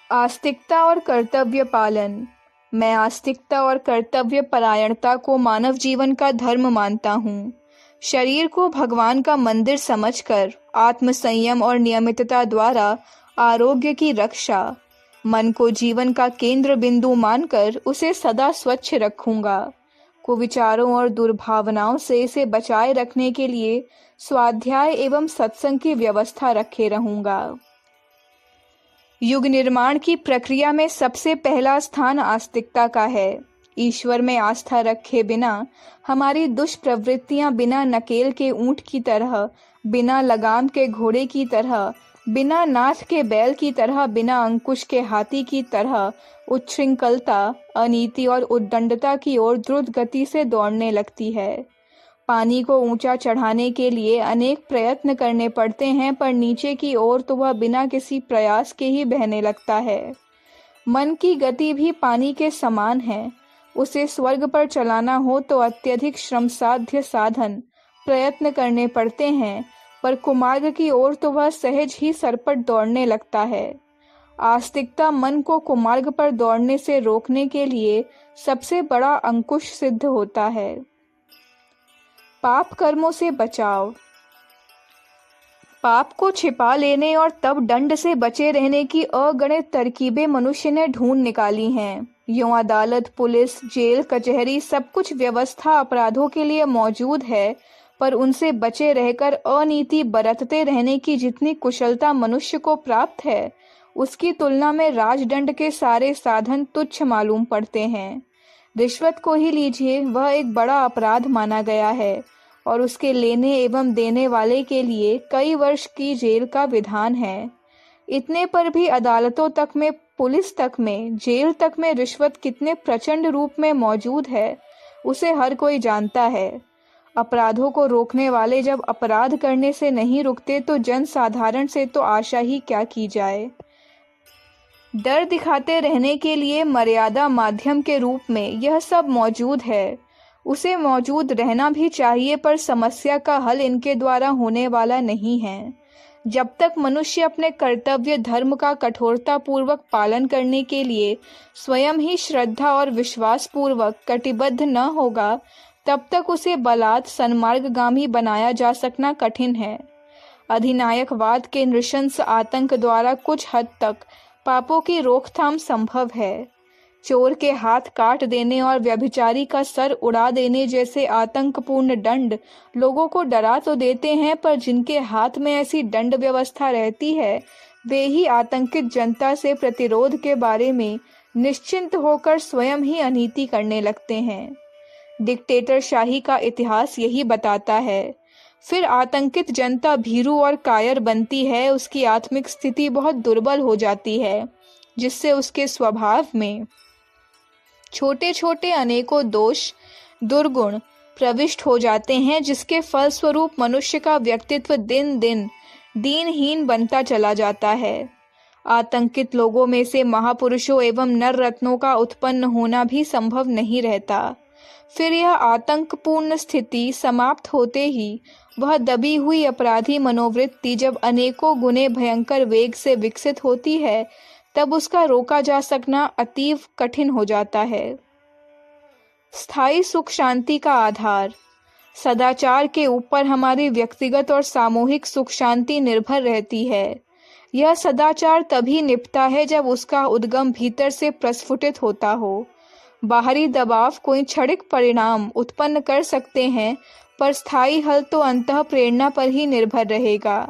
आस्तिकता और कर्तव्य पालन। मैं आस्तिकता और कर्तव्य परायणता को मानव जीवन का धर्म मानता हूँ। शरीर को भगवान का मंदिर समझकर आत्म संयम और नियमितता द्वारा आरोग्य की रक्षा, मन को जीवन का केंद्र बिंदु मानकर उसे सदा स्वच्छ रखूंगा। कुविचारों और दुर्भावनाओं से इसे बचाए रखने के लिए स्वाध्याय एवं सत्संग की व्यवस्था रखे रहूंगा। युग निर्माण की प्रक्रिया में सबसे पहला स्थान आस्तिकता का है। ईश्वर में आस्था रखे बिना हमारी दुष्प्रवृत्तियां बिना नकेल के ऊंट की तरह, बिना लगाम के घोड़े की तरह, बिना नाथ के बैल की तरह, बिना अंकुश के हाथी की तरह उच्छृंखलता, अनीति और उद्दंडता की ओर द्रुत गति से दौड़ने लगती है। पानी को ऊंचा चढ़ाने के लिए अनेक प्रयत्न करने पड़ते हैं, पर नीचे की ओर तो वह बिना किसी प्रयास के ही बहने लगता है। मन की गति भी पानी के समान है। उसे स्वर्ग पर चलाना हो तो अत्यधिक श्रमसाध्य साधन, प्रयत्न करने पड़ते हैं, पर कुमार्ग की ओर तो वह सहज ही सरपट दौड़ने लगता है। आस्तिकता मन को कुमार्ग पर दौड़ने से रोकने के लिए सबसे बड़ा अंकुश सिद्ध होता है। पाप कर्मों से बचाव। पाप को छिपा लेने और तब दंड से बचे रहने की अगणित तरकीबें मनुष्य ने ढूंढ निकाली हैं। यूं अदालत, पुलिस, जेल, कचहरी सब कुछ व्यवस्था अपराधों के लिए मौजूद है, पर उनसे बचे रहकर अनीति बरतते रहने की जितनी कुशलता मनुष्य को प्राप्त है, उसकी तुलना में राजदंड के सारे साधन तुच्छ मालूम पड़ते हैं। रिश्वत को ही लीजिए, वह एक बड़ा अपराध माना गया है और उसके लेने एवं देने वाले के लिए कई वर्ष की जेल का विधान है। इतने पर भी अदालतों तक में, पुलिस तक में, जेल तक में रिश्वत कितने प्रचंड रूप में मौजूद है, उसे हर कोई जानता है। अपराधों को रोकने वाले जब अपराध करने से नहीं रुकते तो जन साधारण से तो आशा ही क्या की जाए। डर दिखाते रहने के लिए मर्यादा माध्यम के रूप में यह सब मौजूद है। उसे मौजूद रहना भी चाहिए, पर समस्या का हल इनके द्वारा होने वाला नहीं है। जब तक मनुष्य अपने कर्तव्य धर्म का कठोरता पूर्वक पालन करने के लिए स्वयं ही श्रद्धा और विश्वास पूर्वक कटिबद्ध न होगा, तब तक उसे बलात् सन्मार्गगामी बनाया जा सकना कठिन है। अधिनायकवाद के नृशंस आतंक द्वारा कुछ हद तक पापों की रोकथाम संभव है। चोर के हाथ काट देने और व्यभिचारी का सर उड़ा देने जैसे आतंकपूर्ण दंड लोगों को डरा तो देते हैं, पर जिनके हाथ में ऐसी दंड व्यवस्था रहती है, वे ही आतंकित जनता से प्रतिरोध के बारे में निश्चिंत होकर स्वयं ही अनीति करने लगते हैं। डिक्टेटरशाही का इतिहास यही बताता है। फिर आतंकित जनता भीरू और कायर बनती है, उसकी आत्मिक स्थिति बहुत दुर्बल हो जाती है, जिससे उसके स्वभाव में छोटे छोटे अनेकों दोष, दुर्गुण प्रविष्ट हो जाते हैं, जिसके फलस्वरूप मनुष्य का व्यक्तित्व दिन दिन दीनहीन बनता चला जाता है। आतंकित लोगों में से महापुरुषों एवं नर रत्नों का उत्पन्न होना भी संभव नहीं रहता। फिर यह आतंकपूर्ण स्थिति समाप्त होते ही वह दबी हुई अपराधी मनोवृत्ति जब अनेकों गुने भयंकर वेग से विकसित होती है, तब उसका रोका जा सकना अतीव कठिन हो जाता है। स्थायी सुख शांति का आधार। सदाचार के ऊपर हमारी व्यक्तिगत और सामूहिक सुख शांति निर्भर रहती है। यह सदाचार तभी निपटा है जब उसका उद्गम भीतर से प्रस्फुटित होता हो। बाहरी दबाव कोई क्षणिक परिणाम उत्पन्न कर सकते हैं, पर स्थायी हल तो अंतः प्रेरणा पर ही निर्भर रहेगा।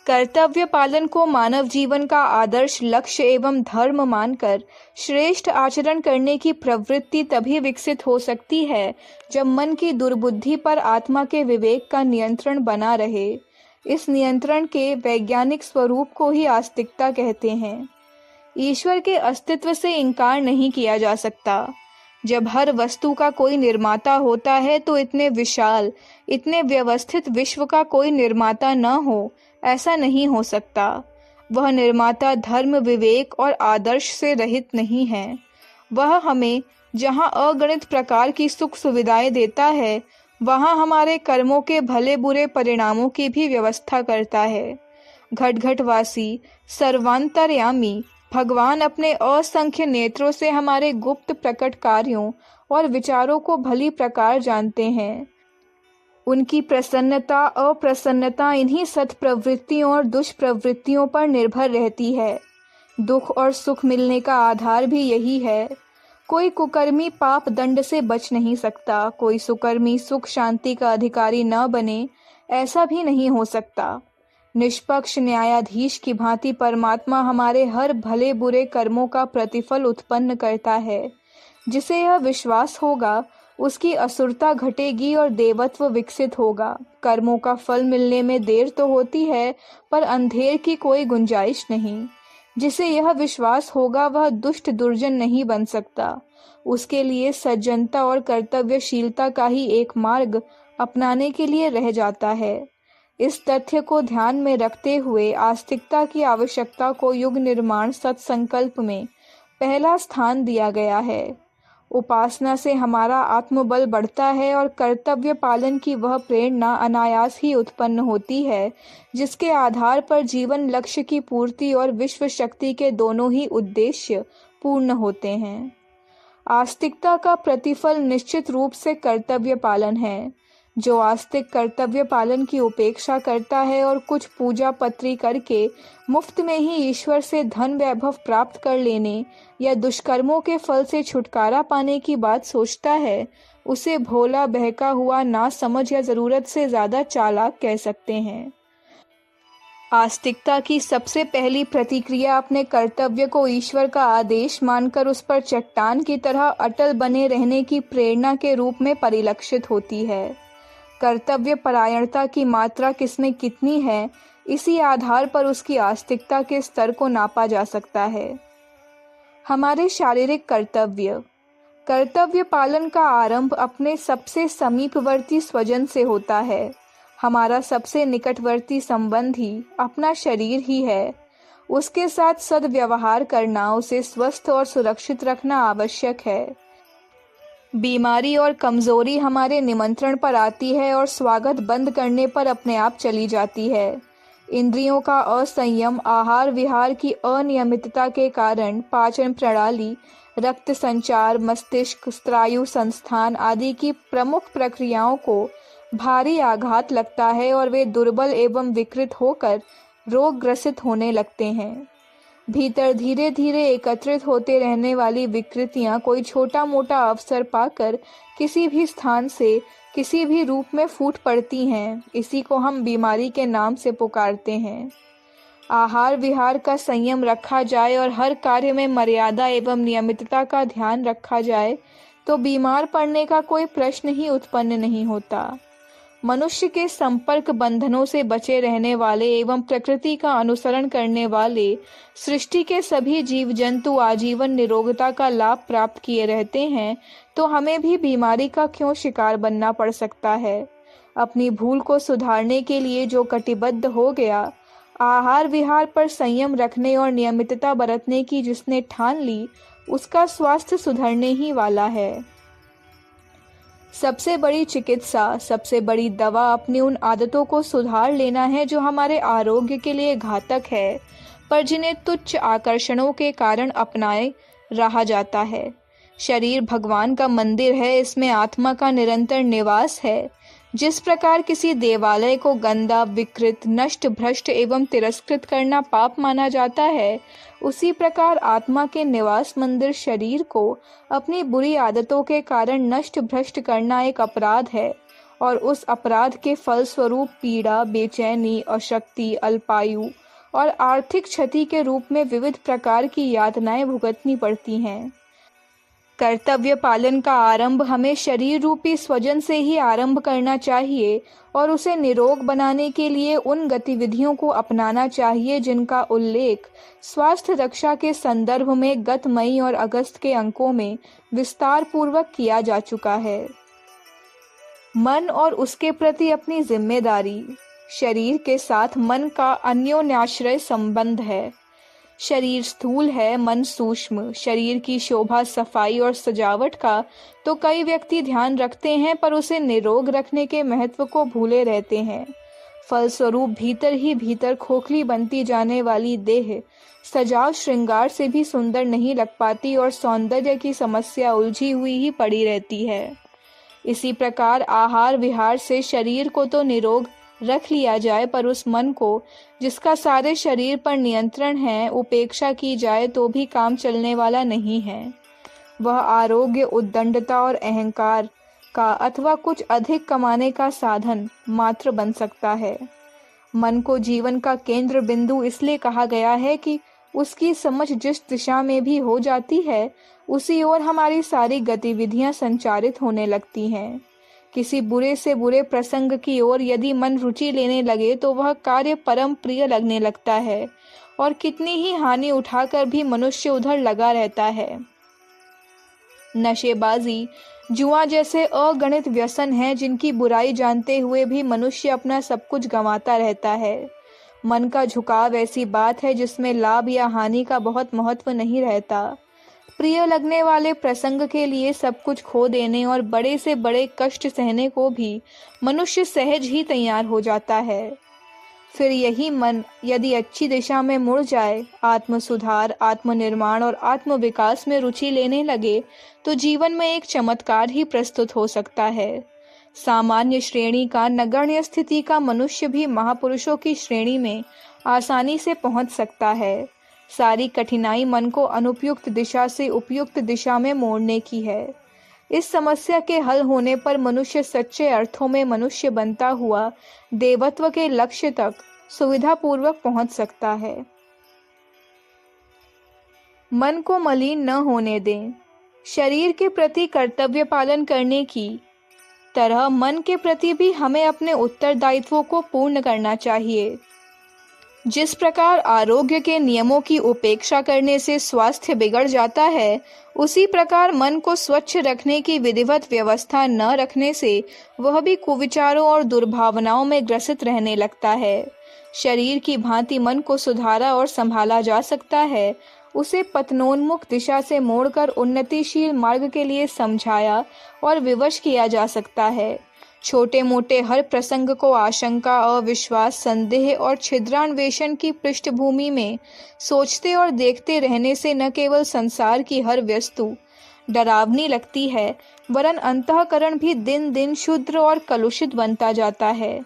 कर्तव्य पालन को मानव जीवन का आदर्श लक्ष्य एवं धर्म मानकर श्रेष्ठ आचरण करने की प्रवृत्ति तभी विकसित हो सकती है जब मन की दुर्बुद्धि पर आत्मा के विवेक का नियंत्रण बना रहे। इस नियंत्रण के वैज्ञानिक स्वरूप को ही आस्तिकता कहते हैं। ईश्वर के अस्तित्व से इनकार नहीं किया जा सकता। जब हर वस्तु का कोई निर्माता होता है तो इतने विशाल, इतने व्यवस्थित विश्व का कोई निर्माता न हो, ऐसा नहीं हो सकता। वह निर्माता धर्म, विवेक और आदर्श से रहित नहीं है। वह हमें जहाँ अगणित प्रकार की सुख सुविधाएं देता है, वहाँ हमारे कर्मों के भले बुरे परिणामों की भी व्यवस्था करता है। घट घटवासी, सर्वांतर्यामी, भगवान अपने असंख्य नेत्रों से हमारे गुप्त प्रकट कार्यों और विचारों को भली प्रकार जानते हैं। उनकी प्रसन्नता अप्रसन्नता इन्हीं सत्प्रवृत्तियों और दुष्प्रवृत्तियों पर निर्भर रहती है। दुख और सुख मिलने का आधार भी यही है। कोई कुकर्मी पाप दंड से बच नहीं सकता, कोई सुकर्मी सुख शांति का अधिकारी न बने, ऐसा भी नहीं हो सकता। निष्पक्ष न्यायाधीश की भांति परमात्मा हमारे हर भले बुरे कर्मों का प्रतिफल उत्पन्न करता है। जिसे यह विश्वास होगा उसकी असुरता घटेगी और देवत्व विकसित होगा। कर्मों का फल मिलने में देर तो होती है, पर अंधेर की कोई गुंजाइश नहीं। जिसे यह विश्वास होगा वह दुष्ट दुर्जन नहीं बन सकता। उसके लिए सज्जनता और कर्तव्यशीलता का ही एक मार्ग अपनाने के लिए रह जाता है। इस तथ्य को ध्यान में रखते हुए आस्तिकता की आवश्यकता को युग निर्माण सत्संकल्प में पहला स्थान दिया गया है। उपासना से हमारा आत्मबल बढ़ता है और कर्तव्य पालन की वह प्रेरणा अनायास ही उत्पन्न होती है, जिसके आधार पर जीवन लक्ष्य की पूर्ति और विश्व शक्ति के दोनों ही उद्देश्य पूर्ण होते हैं। आस्तिकता का प्रतिफल निश्चित रूप से कर्तव्य पालन है। जो आस्तिक कर्तव्य पालन की उपेक्षा करता है और कुछ पूजा पत्री करके मुफ्त में ही ईश्वर से धन वैभव प्राप्त कर लेने या दुष्कर्मों के फल से छुटकारा पाने की बात सोचता है, उसे भोला बहका हुआ ना समझ या जरूरत से ज्यादा चालाक कह सकते हैं। आस्तिकता की सबसे पहली प्रतिक्रिया अपने कर्तव्य को ईश्वर का आदेश मानकर उस पर चट्टान की तरह अटल बने रहने की प्रेरणा के रूप में परिलक्षित होती है। कर्तव्य परायणता की मात्रा किसमें कितनी है, इसी आधार पर उसकी आस्तिकता के स्तर को नापा जा सकता है। हमारे शारीरिक कर्तव्य पालन का आरंभ अपने सबसे समीपवर्ती स्वजन से होता है। हमारा सबसे निकटवर्ती संबंधी अपना शरीर ही है। उसके साथ सद्व्यवहार करना, उसे स्वस्थ और सुरक्षित रखना आवश्यक है। बीमारी और कमजोरी हमारे निमंत्रण पर आती है और स्वागत बंद करने पर अपने आप चली जाती है। इंद्रियों का असंयम, आहार विहार की अनियमितता के कारण पाचन प्रणाली, रक्त संचार, मस्तिष्क, स्नायु संस्थान आदि की प्रमुख प्रक्रियाओं को भारी आघात लगता है और वे दुर्बल एवं विकृत होकर रोग ग्रसित होने लगते हैं। भीतर धीरे धीरे एकत्रित होते रहने वाली विकृतियां कोई छोटा मोटा अवसर पाकर किसी भी स्थान से किसी भी रूप में फूट पड़ती हैं। इसी को हम बीमारी के नाम से पुकारते हैं। आहार विहार का संयम रखा जाए और हर कार्य में मर्यादा एवं नियमितता का ध्यान रखा जाए तो बीमार पड़ने का कोई प्रश्न ही उत्पन्न नहीं होता। मनुष्य के संपर्क बंधनों से बचे रहने वाले एवं प्रकृति का अनुसरण करने वाले सृष्टि के सभी जीव जंतु आजीवन निरोगता का लाभ प्राप्त किए रहते हैं, तो हमें भी बीमारी का क्यों शिकार बनना पड़ सकता है। अपनी भूल को सुधारने के लिए जो कटिबद्ध हो गया, आहार विहार पर संयम रखने और नियमितता बरतने की जिसने ठान ली, उसका स्वास्थ्य सुधरने ही वाला है। सबसे बड़ी चिकित्सा, सबसे बड़ी दवा अपनी उन आदतों को सुधार लेना है जो हमारे आरोग्य के लिए घातक है, पर जिन्हें तुच्छ आकर्षणों के कारण अपनाए रहा जाता है। शरीर भगवान का मंदिर है, इसमें आत्मा का निरंतर निवास है। जिस प्रकार किसी देवालय को गंदा, विकृत, नष्ट, भ्रष्ट एवं तिरस्कृत करना पाप माना जाता है, उसी प्रकार आत्मा के निवास मंदिर शरीर को अपनी बुरी आदतों के कारण नष्ट भ्रष्ट करना एक अपराध है और उस अपराध के फलस्वरूप पीड़ा, बेचैनी, अशक्ति, अल्पायु और आर्थिक क्षति के रूप में विविध प्रकार की यातनाएं भुगतनी पड़ती हैं। कर्तव्य पालन का आरंभ हमें शरीर रूपी स्वजन से ही आरंभ करना चाहिए और उसे निरोग बनाने के लिए उन गतिविधियों को अपनाना चाहिए जिनका उल्लेख स्वास्थ्य रक्षा के संदर्भ में गत मई और अगस्त के अंकों में विस्तार पूर्वक किया जा चुका है। मन और उसके प्रति अपनी जिम्मेदारी। शरीर के साथ मन का अन्योन्याश्रय संबंध है। शरीर स्थूल है, मन सूक्ष्म। शरीर की शोभा, सफाई और सजावट का तो कई व्यक्ति ध्यान रखते हैं, पर उसे निरोग रखने के महत्व को भूले रहते हैं। फलस्वरूप भीतर ही भीतर खोखली बनती जाने वाली देह सजाव श्रृंगार से भी सुंदर नहीं लग पाती और सौंदर्य की समस्या उलझी हुई ही पड़ी रहती है। इसी प्रकार आहार विहार से शरीर को तो निरोग रख लिया जाए, पर उस मन को जिसका सारे शरीर पर नियंत्रण है उपेक्षा की जाए तो भी काम चलने वाला नहीं है। वह आरोग्य उद्दंडता और अहंकार का अथवा कुछ अधिक कमाने का साधन मात्र बन सकता है। मन को जीवन का केंद्र बिंदु इसलिए कहा गया है कि उसकी समझ जिस दिशा में भी हो जाती है उसी ओर हमारी सारी गतिविधियां संचारित होने लगती हैं। किसी बुरे से बुरे प्रसंग की ओर यदि मन रुचि लेने लगे तो वह कार्य परम प्रिय लगने लगता है और कितनी ही हानि उठाकर भी मनुष्य उधर लगा रहता है। नशेबाजी, जुआ जैसे अगणित व्यसन हैं जिनकी बुराई जानते हुए भी मनुष्य अपना सब कुछ गंवाता रहता है। मन का झुकाव ऐसी बात है जिसमें लाभ या हानि का बहुत महत्व नहीं रहता। प्रिय लगने वाले प्रसंग के लिए सब कुछ खो देने और बड़े से बड़े कष्ट सहने को भी मनुष्य सहज ही तैयार हो जाता है। फिर यही मन यदि अच्छी दिशा में मुड़ जाए, आत्म सुधार, आत्मनिर्माण और आत्म विकास में रुचि लेने लगे तो जीवन में एक चमत्कार ही प्रस्तुत हो सकता है। सामान्य श्रेणी का, नगण्य स्थिति का मनुष्य भी महापुरुषों की श्रेणी में आसानी से पहुंच सकता है। सारी कठिनाई मन को अनुपयुक्त दिशा से उपयुक्त दिशा में मोड़ने की है। इस समस्या के हल होने पर मनुष्य सच्चे अर्थों में मनुष्य बनता हुआ देवत्व के लक्ष्य तक सुविधापूर्वक पहुंच सकता है। मन को मलिन न होने दें। शरीर के प्रति कर्तव्य पालन करने की तरह मन के प्रति भी हमें अपने उत्तरदायित्वों को पूर्ण करना चाहिए। जिस प्रकार आरोग्य के नियमों की उपेक्षा करने से स्वास्थ्य बिगड़ जाता है, उसी प्रकार मन को स्वच्छ रखने की विधिवत व्यवस्था न रखने से वह भी कुविचारों और दुर्भावनाओं में ग्रसित रहने लगता है। शरीर की भांति मन को सुधारा और संभाला जा सकता है। उसे पतनोन्मुख दिशा से मोड़कर उन्नतिशील मार्ग के लिए समझाया और विवश किया जा सकता है। छोटे मोटे हर प्रसंग को आशंका, अविश्वास, संदेह और छिद्रान्वेषण की पृष्ठभूमि में सोचते और देखते रहने से न केवल संसार की हर वस्तु डरावनी लगती है, वरन अंतःकरण भी दिन दिन शुद्र और कलुषित बनता जाता है।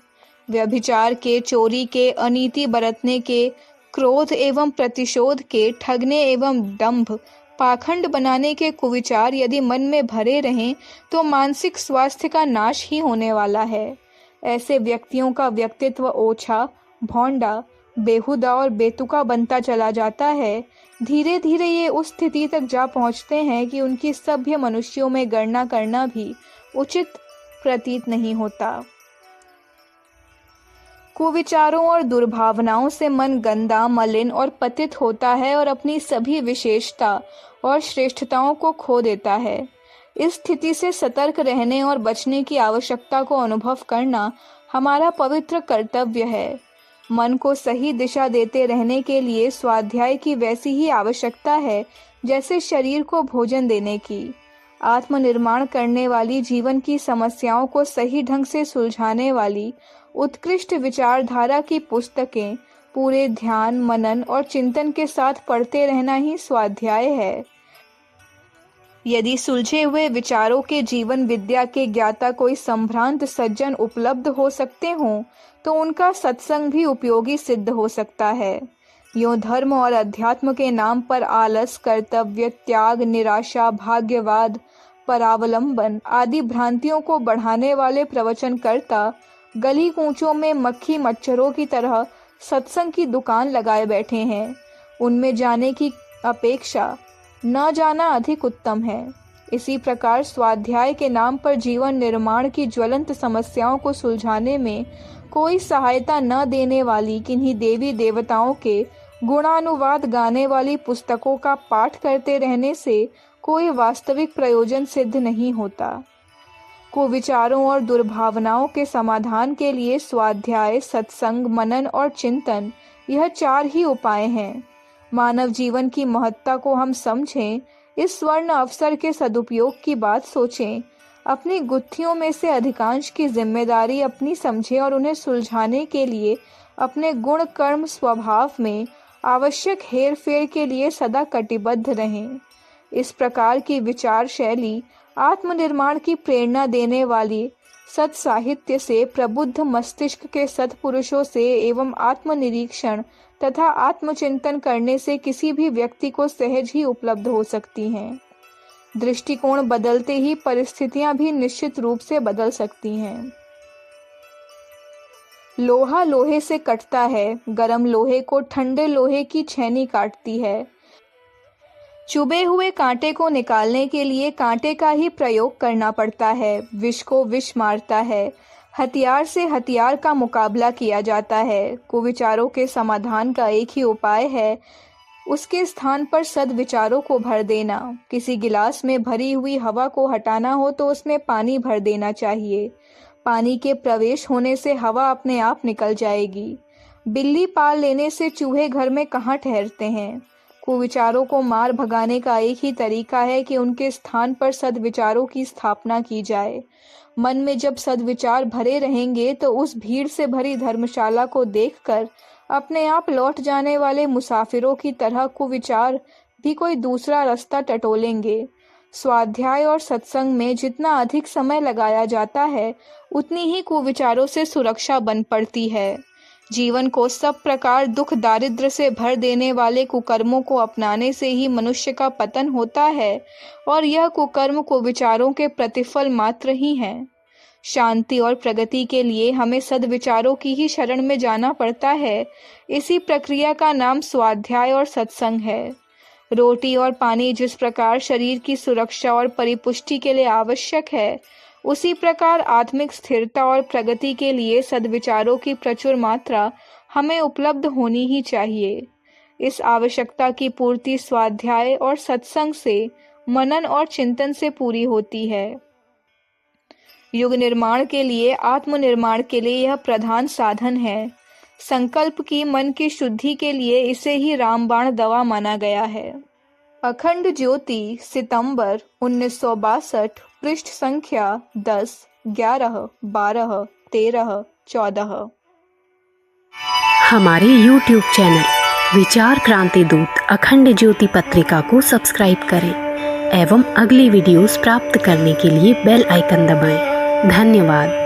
व्यभिचार के, चोरी के, अनीति बरतने के, क्रोध एवं प्रतिशोध के, ठगने एवं दंभ, पाखंड बनाने के कुविचार यदि मन में भरे रहें तो मानसिक स्वास्थ्य का नाश ही होने वाला है। ऐसे व्यक्तियों का व्यक्तित्व ओछा, भौंडा, बेहुदा और बेतुका बनता चला जाता है। धीरे धीरे ये उस स्थिति तक जा पहुंचते हैं कि उनकी सभ्य मनुष्यों में गणना करना भी उचित प्रतीत नहीं होता। कुविचारों और दुर्भावनाओं से मन गंदा, मलिन और पतित होता है और अपनी सभी विशेषता और श्रेष्ठताओं को खो देता है। इस स्थिति से सतर्क रहने और बचने की आवश्यकता को अनुभव करना हमारा पवित्र कर्तव्य है। मन को सही दिशा देते रहने के लिए स्वाध्याय की वैसी ही आवश्यकता है जैसे शरीर को भोजन देने की। आत्मनिर्माण करने वाली, जीवन की समस्याओं को सही ढंग से सुलझाने वाली उत्कृष्ट विचारधारा की पुस्तकें पूरे ध्यान, मनन और चिंतन के साथ पढ़ते रहना ही स्वाध्याय है। यदि सुलझे हुए विचारों के जीवन विद्या के ज्ञाता कोई संभ्रांत सज्जन उपलब्ध हो सकते हों तो उनका सत्संग भी उपयोगी सिद्ध हो सकता है। यूं धर्म और अध्यात्म के नाम पर आलस, कर्तव्य त्याग, निराशा, भाग्यवाद, परावलंबन आदि भ्रांतियों को बढ़ाने वाले प्रवचनकर्ता गली कूचों में मक्खी मच्छरों की तरह सत्संग की दुकान लगाए बैठे हैं। उनमें जाने की अपेक्षा न जाना अधिक उत्तम है। इसी प्रकार स्वाध्याय के नाम पर जीवन निर्माण की ज्वलंत समस्याओं को सुलझाने में कोई सहायता न देने वाली किन्हीं देवी देवताओं के गुणानुवाद गाने वाली पुस्तकों का पाठ करते रहने से कोई वास्तविक प्रयोजन सिद्ध नहीं होता। कुविचारों और दुर्भावनाओं के समाधान के लिए स्वाध्याय, सत्संग, मनन और चिंतन, यह 4 ही उपाय हैं। मानव जीवन की महत्ता को हम समझें, इस स्वर्ण अवसर के सदुपयोग की बात सोचें। अपनी गुत्थियों में से अधिकांश की जिम्मेदारी अपनी समझे और उन्हें सुलझाने के लिए अपने गुण कर्म स्वभाव में आवश्यक हेर फेर के लिए सदा कटिबद्ध रहें। इस प्रकार की विचार शैली आत्मनिर्माण की प्रेरणा देने वाली सत साहित्य से, प्रबुद्ध मस्तिष्क के सत्पुरुषों से एवं आत्मनिरीक्षण तथा आत्मचिंतन करने से किसी भी व्यक्ति को सहज ही उपलब्ध हो सकती हैं। दृष्टिकोण बदलते ही परिस्थितियां भी निश्चित रूप से बदल सकती हैं। लोहा लोहे से कटता है, गरम लोहे को ठंडे लोहे की छेनी काटती है। चुभे हुए कांटे को निकालने के लिए कांटे का ही प्रयोग करना पड़ता है। विष को विष मारता है, हथियार से हथियार का मुकाबला किया जाता है। कुविचारों के समाधान का एक ही उपाय है, उसके स्थान पर सद्विचारों को भर देना। किसी गिलास में भरी हुई हवा को हटाना हो तो उसमें पानी भर देना चाहिए। पानी के प्रवेश होने से हवा अपने आप निकल जाएगी। बिल्ली पाल लेने से चूहे घर में कहाँ ठहरते हैं। कुविचारों को मार भगाने का एक ही तरीका है कि उनके स्थान पर सद्विचारों की स्थापना की जाए। मन में जब सद्विचार भरे रहेंगे तो उस भीड़ से भरी धर्मशाला को देखकर अपने आप लौट जाने वाले मुसाफिरों की तरह कुविचार भी कोई दूसरा रास्ता टटोलेंगे। स्वाध्याय और सत्संग में जितना अधिक समय लगाया जाता है, उतनी ही कुविचारों से सुरक्षा बन पड़ती है। जीवन को सब प्रकार दुख दारिद्र्य से भर देने वाले कुकर्मों को अपनाने से ही मनुष्य का पतन होता है और यह कुकर्म कुविचारों के प्रतिफल मात्र ही हैं। शांति और प्रगति के लिए हमें सद्विचारों की ही शरण में जाना पड़ता है। इसी प्रक्रिया का नाम स्वाध्याय और सत्संग है। रोटी और पानी जिस प्रकार शरीर की सुरक्षा और परिपुष्टि के लिए आवश्यक है, उसी प्रकार आत्मिक स्थिरता और प्रगति के लिए सद्विचारों की प्रचुर मात्रा हमें उपलब्ध होनी ही चाहिए। इस आवश्यकता की पूर्ति स्वाध्याय और सत्संग से, मनन और चिंतन से पूरी होती है। युग निर्माण के लिए, आत्मनिर्माण के लिए यह प्रधान साधन है। संकल्प की, मन की शुद्धि के लिए इसे ही रामबाण दवा माना गया है। अखंड ज्योति, सितंबर 1962, पृष्ठ संख्या 10, 11, 12, 13, 14। हमारे YouTube चैनल विचार क्रांति दूत अखंड ज्योति पत्रिका को सब्सक्राइब करें एवं अगली वीडियोस प्राप्त करने के लिए बेल आइकन दबाएं। धन्यवाद।